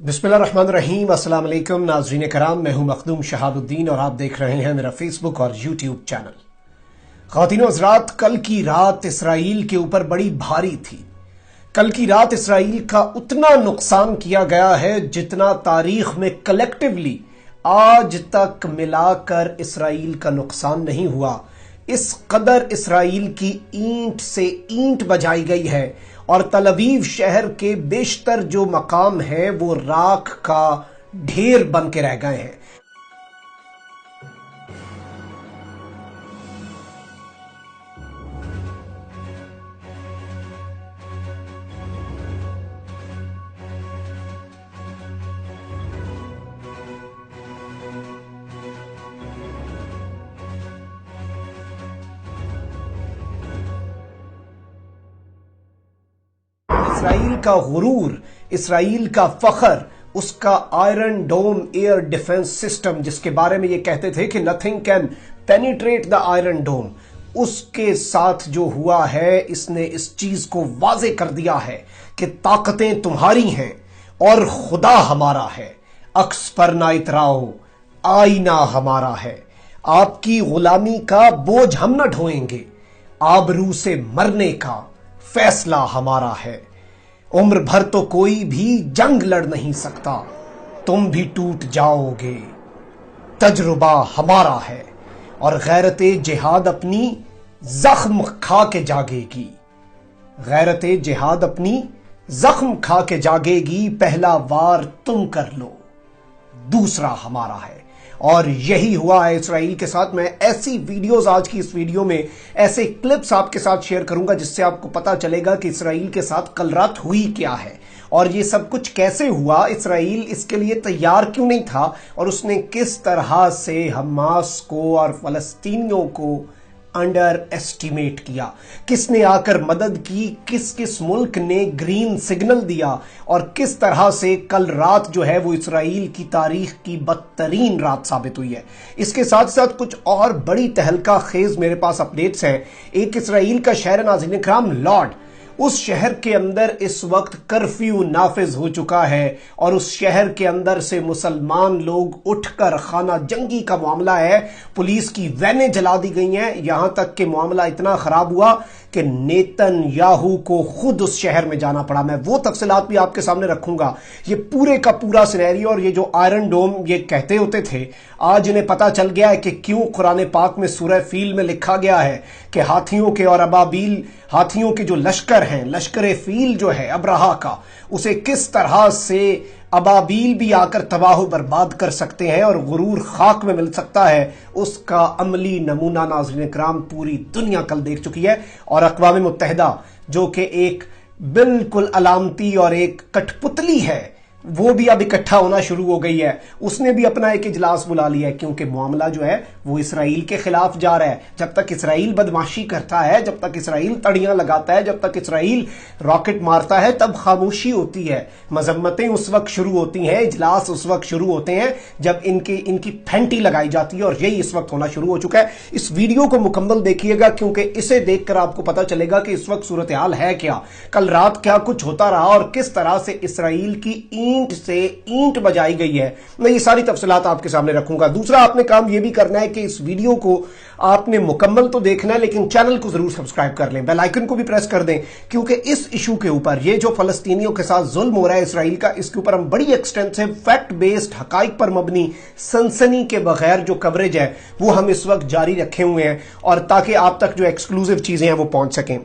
बिस्मिल्लाहिर्रहमानिर्रहीम। अस्सलाम वालेकुम नाज़रीन कराम, मैं हूं मखदूम शहाबुद्दीन और आप देख रहे हैं मेरा फेसबुक और यूट्यूब चैनल। ख़वातीन व हज़रात, कल की रात इसराइल के ऊपर बड़ी भारी थी। कल की रात इसराइल का उतना नुकसान किया गया है जितना तारीख में कलेक्टिवली आज तक मिलाकर इसराइल का नुकसान नहीं हुआ। इस कदर इसराइल की ईंट से ईंट बजाई गई है और तल अवीव शहर के बेशतर जो मकाम हैं वो राख का ढेर बन के रह गए हैं। इसराइल का गुरूर, इसराइल का फख्र, उसका Iron Dome air defence system, जिसके बारे में ये कहते थे कि nothing can penetrate the Iron Dome, उसके साथ जो हुआ है इसने इस चीज को वाजे कर दिया है कि ताकतें तुम्हारी हैं और खुदा हमारा है। अक्स पर ना इतराओ, आईना हमारा है। आपकी गुलामी का बोझ हम न ढोएंगे, आबरू से मरने का फैसला हमारा है। उम्र भर तो कोई भी जंग लड़ नहीं सकता, तुम भी टूट जाओगे, तजुर्बा हमारा है। और गैरते जिहाद अपनी जख्म खा के जागेगी, गैरते जिहाद अपनी जख्म खा के जागेगी। पहला वार तुम कर लो, दूसरा हमारा है। और यही हुआ है इसराइल के साथ। मैं ऐसी वीडियोस, आज की इस वीडियो में ऐसे क्लिप्स आपके साथ शेयर करूंगा जिससे आपको पता चलेगा कि इसराइल के साथ कल रात हुई क्या है और ये सब कुछ कैसे हुआ। इसराइल इसके लिए तैयार क्यों नहीं था और उसने किस तरह से हमास को और फलस्तीनियों को अंडर एस्टिमेट किया, किसने आकर मदद की, किस किस मुल्क ने ग्रीन सिग्नल दिया और किस तरह से कल रात जो है वो इसराइल की तारीख की बदतरीन रात साबित हुई है। इसके साथ साथ कुछ और बड़ी तहलका खेज मेरे पास अपडेट्स हैं। एक इसराइल का शहर नाज़रीन इकराम लॉर्ड, उस शहर के अंदर इस वक्त कर्फ्यू नाफिज हो चुका है और उस शहर के अंदर से मुसलमान लोग उठकर, खाना जंगी का मामला है, पुलिस की वैनें जला दी गई हैं। यहां तक कि मामला इतना खराब हुआ कि नेतन्याहू को खुद उस शहर में जाना पड़ा। मैं वो तफसीलात भी आपके सामने रखूंगा। ये पूरे का पूरा सिनेरियो और ये जो आयरन डोम ये कहते होते थे, आज इन्हें पता चल गया है कि क्यों कुरान पाक में सूरह फील में लिखा गया है कि हाथियों के और अबाबील, हाथियों के जो लश्कर हैं, लश्कर फील जो है अब्राहा का, उसे किस तरह से अबाबील भी आकर तबाह बर्बाद कर सकते हैं और गुरूर खाक में मिल सकता है, उसका अमली नमूना नाज़रीन इकराम पूरी दुनिया कल देख चुकी है। और अक़वाम मुत्तहिदा जो कि एक बिल्कुल अलामती और एक कठपुतली है, वो भी अब इकट्ठा होना शुरू हो गई है। उसने भी अपना एक इजलास बुला लिया है क्योंकि मामला जो है वो इसराइल के खिलाफ जा रहा है। जब तक इसराइल बदमाशी करता है, जब तक इसराइल तड़ियां लगाता है, जब तक इसराइल रॉकेट मारता है, तब खामोशी होती है। मजम्मतें उस वक्त शुरू होती हैं, इजलास उस वक्त शुरू होते हैं जब इनकी फेंटी लगाई जाती है और यही इस वक्त होना शुरू हो चुका है। इस वीडियो को मुकम्मल देखिएगा क्योंकि इसे देखकर आपको पता चलेगा कि इस वक्त सूरत हाल है क्या, कल रात क्या कुछ होता रहा और किस तरह से इसराइल की ईंट से ईंट बजाई गई है। मैं ये सारी तफसीलात आपके सामने रखूंगा। दूसरा आपने काम ये भी करना है कि इस वीडियो को आपने मुकम्मल तो देखना है लेकिन चैनल को जरूर सब्सक्राइब कर लें, बेल आइकन को भी प्रेस कर दें क्योंकि इस इशू के ऊपर, ये जो फलस्तीनियों के साथ जुल्म हो रहा है इसराइल का, इसके ऊपर हम बड़ी एक्सटेंसिव फैक्ट बेस्ड हकाइक पर मबनी सनसनी के बगैर जो कवरेज है वो हम इस वक्त जारी रखे हुए हैं और ताकि आप तक जो एक्सक्लूसिव चीजें हैं वो पहुंच सकें।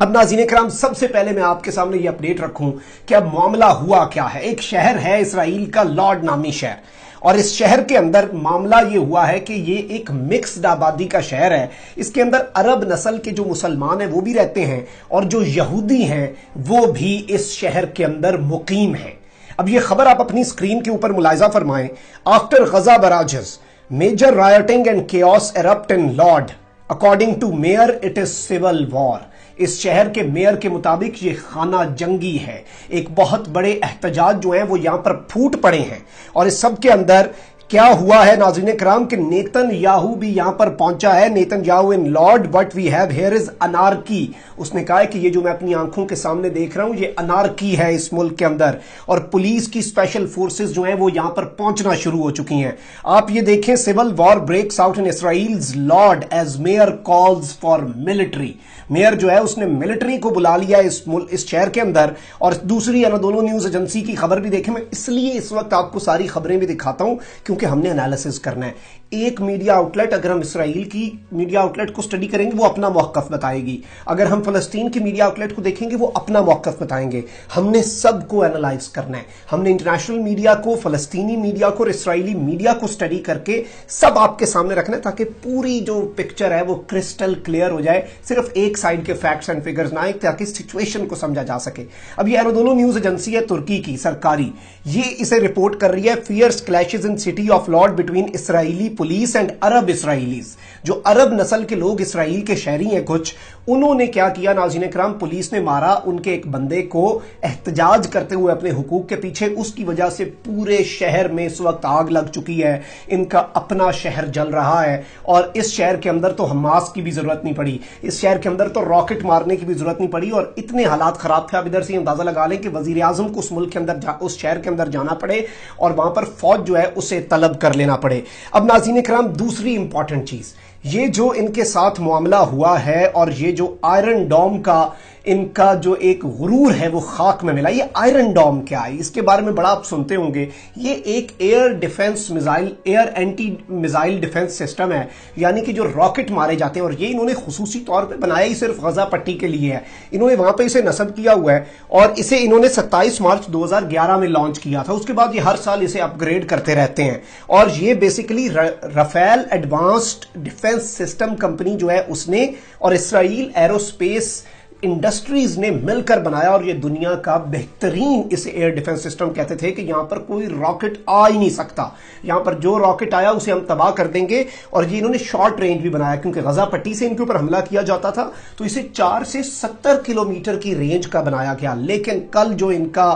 अब नाज़रीन इकराम, सबसे पहले मैं आपके सामने ये अपडेट रखूं कि अब मामला हुआ क्या है। एक शहर है इसराइल का लॉर्ड नामी शहर और इस शहर के अंदर मामला ये हुआ है कि ये एक मिक्स्ड आबादी का शहर है। इसके अंदर अरब नस्ल के जो मुसलमान हैं वो भी रहते हैं और जो यहूदी हैं वो भी इस शहर के अंदर मुकीम हैं। अब ये खबर आप अपनी स्क्रीन के ऊपर मुलाहिजा फरमाएं। After Gaza barrages, major rioting and chaos erupt in Lod, according to mayor it is civil war. इस शहर के मेयर के मुताबिक ये खाना जंगी है। एक बहुत बड़े एहतजाज जो हैं वो यहां पर फूट पड़े हैं और इस सब के अंदर کیا ہوا ہے ناظرین کرام کہ نیتن یاہو بھی یہاں پر پہنچا ہے. Netanyahu in Lod what we have here is anarchy. اس نے کہا ہے کہ یہ جو میں اپنی آنکھوں کے سامنے دیکھ رہا ہوں یہ انارکی ہے اس ملک کے اندر, اور پولیس کی اسپیشل فورسز جو ہیں وہ یہاں پر پہنچنا شروع ہو چکی ہیں. آپ یہ دیکھیں, civil war breaks out in Israel's Lod as mayor calls for military. Mayor جو ہے اس نے ملٹری کو بلا لیا اس شہر کے اندر. اور دوسری انادولو نیوز ایجنسی کی خبر بھی دیکھیں. میں اس لیے اس وقت آپ کو ساری خبریں بھی دکھاتا ہوں کیونکہ ہم نے انالیسس کرنا ہے. ایک میڈیا آؤٹلیٹ, اگر ہم اسرائیل کی میڈیا آؤٹلیٹ کو سٹڈی کریں گے وہ اپنا موقف بتائے گی, اگر ہم فلسطین کی میڈیا آؤٹلیٹ کو دیکھیں گے وہ اپنا موقف بتائیں گے. ہم نے سب کو انالائز کرنا ہے. ہم نے انٹرنیشنل میڈیا کو, فلسطینی میڈیا کو اور اسرائیلی میڈیا کو سٹڈی کر کے سب آپ کے سامنے رکھنا ہے تاکہ پوری جو پکچر ہے وہ کرسٹل کلیئر ہو جائے, صرف ایک سائڈ کے فیکٹس اینڈ فگرز نہ آئیں, تاکہ سچویشن کو سمجھا جا سکے. اب یہ انادولو نیوز ایجنسی ہے ترکی کی سرکاری, یہ اسے رپورٹ کر رہی ہے fierce clashes in city of Lod between Israeli police and Arab Israelis. جو عرب نسل کے لوگ اسرائیل کے شہری ہیں کچھ, انہوں نے کیا کیا ناظرین کرام, پولیس نے مارا ان کے ایک بندے کو احتجاج کرتے ہوئے اپنے حقوق کے پیچھے. اس کی وجہ سے پورے شہر میں اس وقت آگ لگ چکی ہے, ان کا اپنا شہر جل رہا ہے. اور اس شہر کے اندر تو حماس کی بھی ضرورت نہیں پڑی, اس شہر کے اندر تو راکٹ مارنے کی بھی ضرورت نہیں پڑی, اور اتنے حالات خراب تھے. اب ادھر سے اندازہ لگا لیں کہ وزیر اعظم کو اس ملک کے اندر اس شہر کے اندر جانا پڑے اور وہاں پر فوج جو ہے اسے طلب کر لینا پڑے. اب ناظرین کرام دوسری امپورٹنٹ چیز, یہ جو ان کے ساتھ معاملہ ہوا ہے اور یہ جو آئرن ڈوم کا ان کا جو ایک غرور ہے وہ خاک میں ملا. یہ آئرن ڈوم کیا ہے, اس کے بارے میں بڑا آپ سنتے ہوں گے. یہ ایک air defence missile, air anti missile defence system ہے, یعنی کہ جو راکٹ مارے جاتے ہیں, اور یہ انہوں نے خصوصی طور پہ بنایا ہی صرف غزہ پٹی کے لیے ہے. انہوں نے وہاں پہ اسے نصب کیا ہوا ہے اور اسے انہوں نے 27 مارچ 2011 میں لانچ کیا تھا. اس کے بعد یہ ہر سال اسے اپ گریڈ کرتے رہتے ہیں, اور یہ basically Rafael advanced defence system company جو ہے اس نے اور اسرائیل ایروسپیس انڈسٹریز نے مل کر بنایا. اور یہ دنیا کا بہترین اسے ایئر ڈیفنس سسٹم کہتے تھے کہ یہاں پر کوئی راکٹ آ ہی نہیں سکتا, یہاں پر جو راکٹ آیا اسے ہم تباہ کر دیں گے. اور یہ انہوں نے شارٹ رینج بھی بنایا کیونکہ غزہ پٹی سے ان کے اوپر حملہ کیا جاتا تھا, تو اسے 4 سے 70 کلومیٹر کی رینج کا بنایا گیا. لیکن کل جو ان کا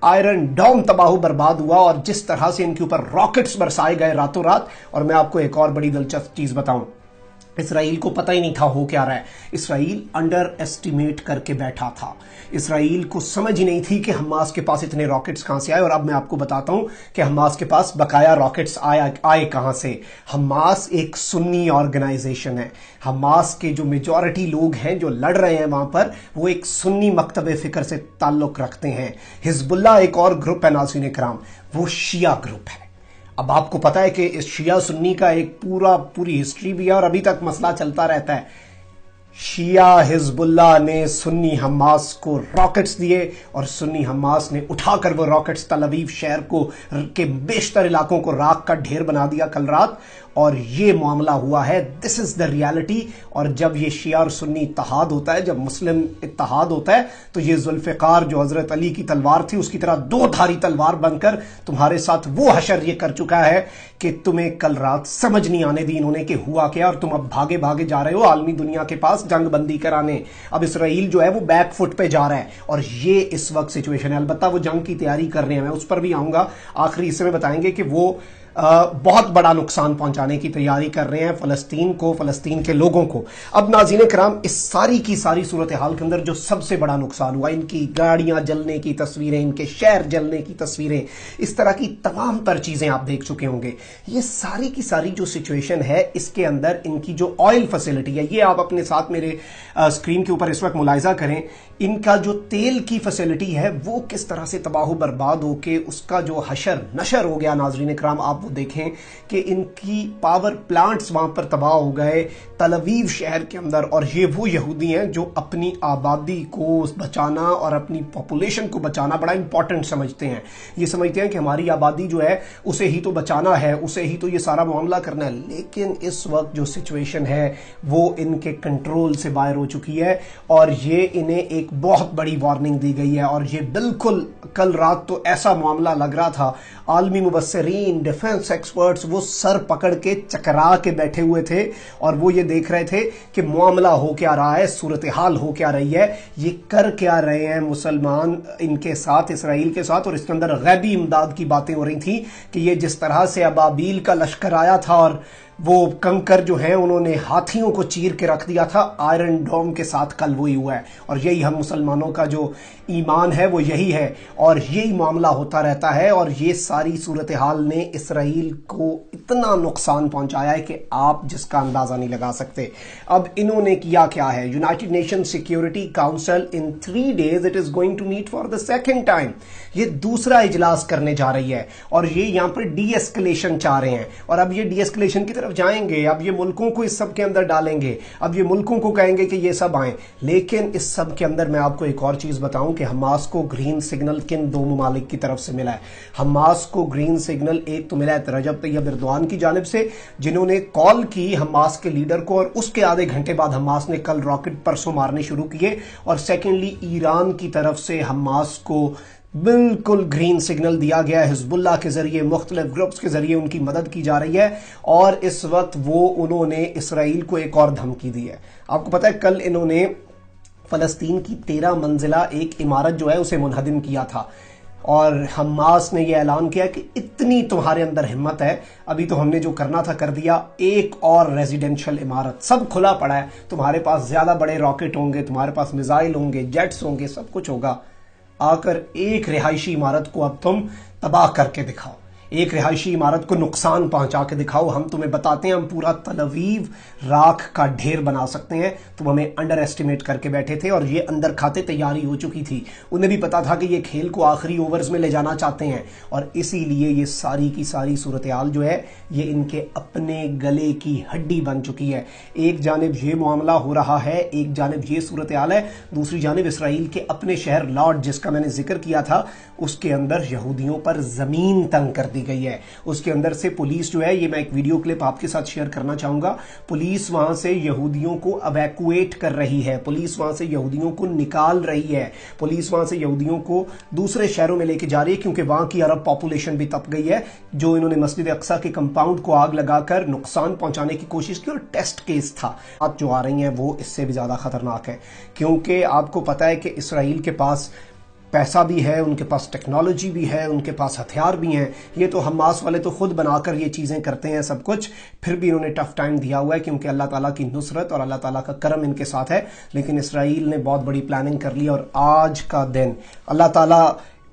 آئرن ڈوم تباہ و برباد ہوا اور جس طرح سے ان کے اوپر راکٹس برسائے گئے راتوں رات. اور میں آپ کو ایک اور بڑی دلچسپ چیز بتاؤں, اسرائیل کو پتہ ہی نہیں تھا ہو کیا رہا ہے. اسرائیل انڈر ایسٹیمیٹ کر کے بیٹھا تھا. اسرائیل کو سمجھ ہی نہیں تھی کہ حماس کے پاس اتنے راکٹس کہاں سے آئے. اور اب میں آپ کو بتاتا ہوں کہ حماس کے پاس بقایا راکٹس آئے کہاں سے. حماس ایک سنی آرگنائزیشن ہے. حماس کے جو میجورٹی لوگ ہیں جو لڑ رہے ہیں وہاں پر, وہ ایک سنی مکتب فکر سے تعلق رکھتے ہیں. حزب اللہ ایک اور گروپ ہے ناظرین کرام, وہ شیعہ گروپ ہے. اب آپ کو پتا ہے کہ اس شیعہ سنی کا ایک پوری ہسٹری بھی ہے اور ابھی تک مسئلہ چلتا رہتا ہے. شیعہ حزب اللہ نے سنی حماس کو راکٹس دیے اور سنی حماس نے اٹھا کر وہ راکٹس تل ابیب شہر کے بیشتر علاقوں کو راکھ کا ڈھیر بنا دیا کل رات. اور یہ معاملہ ہوا ہے, دس از دا ریالٹی. اور جب یہ شیعہ اور سنی اتحاد ہوتا ہے, جب مسلم اتحاد ہوتا ہے, تو یہ ذوالفقار جو حضرت علی کی تلوار تھی اس کی طرح 2 دھاری تلوار بن کر تمہارے ساتھ وہ حشر یہ کر چکا ہے کہ تمہیں کل رات سمجھ نہیں آنے دی انہوں نے کہ ہوا کیا, اور تم اب بھاگے جا رہے ہو عالمی دنیا کے پاس جنگ بندی کرانے. اب اسرائیل جو ہے وہ بیک فٹ پہ جا رہا ہے اور یہ اس وقت سچویشن ہے. البتہ وہ جنگ کی تیاری کر رہے ہیں, میں اس پر بھی آؤں گا. آخری حصے میں بتائیں گے کہ وہ بہت بڑا نقصان پہنچانے کی تیاری کر رہے ہیں فلسطین کو, فلسطین کے لوگوں کو. اب ناظرین کرام, اس ساری کی ساری صورتحال کے اندر جو سب سے بڑا نقصان ہوا, ان کی گاڑیاں جلنے کی تصویریں, ان کے شہر جلنے کی تصویریں, اس طرح کی تمام تر چیزیں آپ دیکھ چکے ہوں گے. یہ ساری کی ساری جو سچویشن ہے, اس کے اندر ان کی جو آئل فیسلٹی ہے, یہ آپ اپنے ساتھ میرے اسکرین کے اوپر اس وقت ملاحظہ کریں. ان کا جو تیل کی فیسلٹی ہے وہ کس طرح سے تباہ و برباد ہو کے اس کا جو حشر نشر ہو گیا. ناظرین کرام, آپ وہ دیکھیں کہ ان کی پاور پلانٹس وہاں پر تباہ ہو گئے تل ابیب شہر کے اندر. اور یہ وہ یہودی ہیں جو اپنی آبادی کو بچانا اور اپنی پاپولیشن کو بچانا بڑا امپورٹنٹ سمجھتے ہیں. یہ سمجھتے ہیں کہ ہماری آبادی جو ہے اسے ہی تو بچانا ہے, اسے ہی تو یہ سارا معاملہ کرنا ہے. لیکن اس وقت جو سچویشن ہے وہ ان کے کنٹرول سے باہر ہو چکی ہے اور یہ انہیں ایک بہت بڑی وارننگ دی گئی ہے. اور یہ بالکل کل رات تو ایسا معاملہ لگ رہا تھا, عالمی مبصرین, ڈیفنس डिफेंस एक्सपर्ट्स वो सर पकड़ के चकरा के बैठे हुए थे और वो ये देख रहे थे कि मामला हो क्या रहा है, सूरत हाल हो क्या रही है, ये कर क्या रहे हैं मुसलमान इनके साथ, इसराइल के साथ। और इसके अंदर गैबी इमदाद की बातें हो रही थी कि ये जिस तरह से अबाबील का लश्कर आया था और वो कंकर जो है उन्होंने हाथियों को चीर के रख दिया था, आयरन डोम के साथ कल वही हुआ है। और यही हम मुसलमानों का जो ईमान है वो यही है और यही मामला होता रहता है। और ये सारी सूरत हाल ने इसराइल को इतना नुकसान पहुंचाया है कि आप जिसका अंदाजा नहीं लगा सकते। अब इन्होंने किया क्या है, United Nation Security Council in 3 days it is going to meet for the second time. ये दूसरा इजलास करने जा रही है और ये यहां पर डी एस्केलेशन चाह रहे हैं। और अब ये डी एस्केलेशन की तरफ जाएंगे, अब ये मुल्कों को इस सब के अंदर डालेंगे, अब ये मुल्कों को कहेंगे कि ये सब आए। लेकिन इस सब के अंदर मैं आपको एक और चीज बताऊं कि हमास को ग्रीन सिग्नल किन 2 ममालिक की तरफ से मिला है। हमास को ग्रीन सिग्नल एक तो मिला है रजब तैयब एर्दोआन की जानिब से, जिन्होंने कॉल की हमास के लीडर को और उसके आधे घंटे बाद हमास ने कल रॉकेट परसों मारने शुरू किए। और सेकेंडली ईरान की तरफ से हमास को बिल्कुल ग्रीन सिग्नल दिया गया, हिजबुल्लाह के जरिए मुख्तलिफ ग्रुप्स के जरिए उनकी मदद की जा रही है। और इस वक्त उन्होंने इसराइल को एक और धमकी दी है। आपको पता है कल इन्होंने फलस्तीन की 13 मंजिला एक इमारत जो है उसे मुनहदिम किया था और हमास ने यह ऐलान किया कि इतनी तुम्हारे अंदर हिम्मत है, अभी तो हमने जो करना था कर दिया, एक और रेजिडेंशियल इमारत, सब खुला पड़ा है, तुम्हारे पास ज्यादा बड़े रॉकेट होंगे, तुम्हारे पास मिसाइल होंगे, जेट्स होंगे, सब कुछ होगा, आकर एक रिहायशी इमारत को अब तुम तबाह करके दिखाओ, एक रिहायशी इमारत को नुकसान पहुंचा के दिखाओ, हम तुम्हें बताते हैं हम पूरा तल अवीव राख का ढेर बना सकते हैं। तुम हमें अंडर एस्टिमेट करके बैठे थे और ये अंदर खाते तैयारी हो चुकी थी। उन्हें भी पता था कि ये खेल को आखिरी ओवर्स में ले जाना चाहते हैं और इसीलिए ये सारी की सारी सूरत हाल जो है ये इनके अपने गले की हड्डी बन चुकी है। एक जानिब ये मामला हो रहा है, एक जानिब ये सूरत हाल है, दूसरी जानिब इसराइल के अपने शहर लॉर्ड जिसका मैंने जिक्र किया था उसके अंदर यहूदियों पर जमीन तंग कर दी गई है। उसके अंदर से पुलिस जो है, ये मैं एक वीडियो क्लिप आपके साथ शेयर करना चाहूंगा, पुलिस वहां से यहूदियों को एवैक्यूएट कर रही है, पुलिस वहां से यहूदियों को निकाल रही है, पुलिस वहां से यहूदियों को दूसरे शहरों में लेके जा रही है क्योंकि वहां की अरब पॉपुलेशन भी तप गई है। जो इन्होंने मस्जिद अक्सा के कंपाउंड को आग लगाकर नुकसान पहुंचाने की कोशिश की और टेस्ट केस था, अब जो आ रही हैं वो इससे भी ज्यादा खतरनाक है क्योंकि आपको पता है कि इसराइल के पास पैसा भी है, उनके पास टेक्नोलॉजी भी है, उनके पास हथियार भी हैं। ये तो हमास वाले तो खुद बनाकर ये चीज़ें करते हैं सब कुछ, फिर भी इन्होंने टफ टाइम दिया हुआ है क्योंकि अल्लाह ताला की नुसरत और अल्लाह ताला का करम इनके साथ है। लेकिन इसराइल ने बहुत बड़ी प्लानिंग कर ली और आज का दिन अल्लाह ताला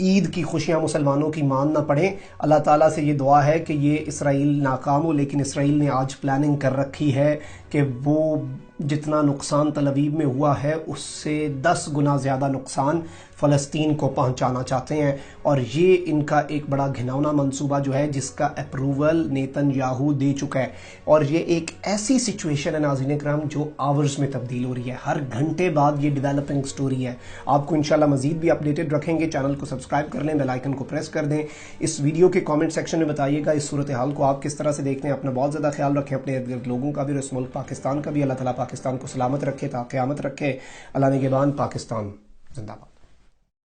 ईद की खुशियां मुसलमानों की मान ना पड़े। अल्लाह ताला से ये दुआ है कि ये इसराइल नाकाम हो, लेकिन इसराइल ने आज प्लानिंग कर रखी है कि वो जितना नुकसान तल अवीव में हुआ है उससे 10 गुना ज़्यादा नुकसान फ़लस्तीन को पहुंचाना चाहते हैं। और ये इनका एक बड़ा घिनौना मंसूबा जो है जिसका अप्रूवल नेतन्याहू दे चुका है। और ये एक ऐसी सिचुएशन है नाज़रीन इकराम जो आवर्स में तब्दील हो रही है, हर घंटे बाद ये डेवलपिंग स्टोरी है। आपको इंशाल्लाह मजीद भी अपडेटेड रखेंगे। चैनल को सब्सक्राइब कर लें, बेल आइकन को प्रेस कर दें। इस वीडियो के कॉमेंट सेक्शन में बताइएगा इस सूरत हाल को आप किस तरह से देखते हैं। अपना बहुत ज़्यादा ख्याल रखें, अपने इर्द गिर्द लोगों का भी और इस मुल्क पाकिस्तान का भी। अल्लाह ताला पाकिस्तान को सलामत रखे, ता क़यामत रखे। अल्लाह निगहबान, पाकिस्तान जिंदाबाद।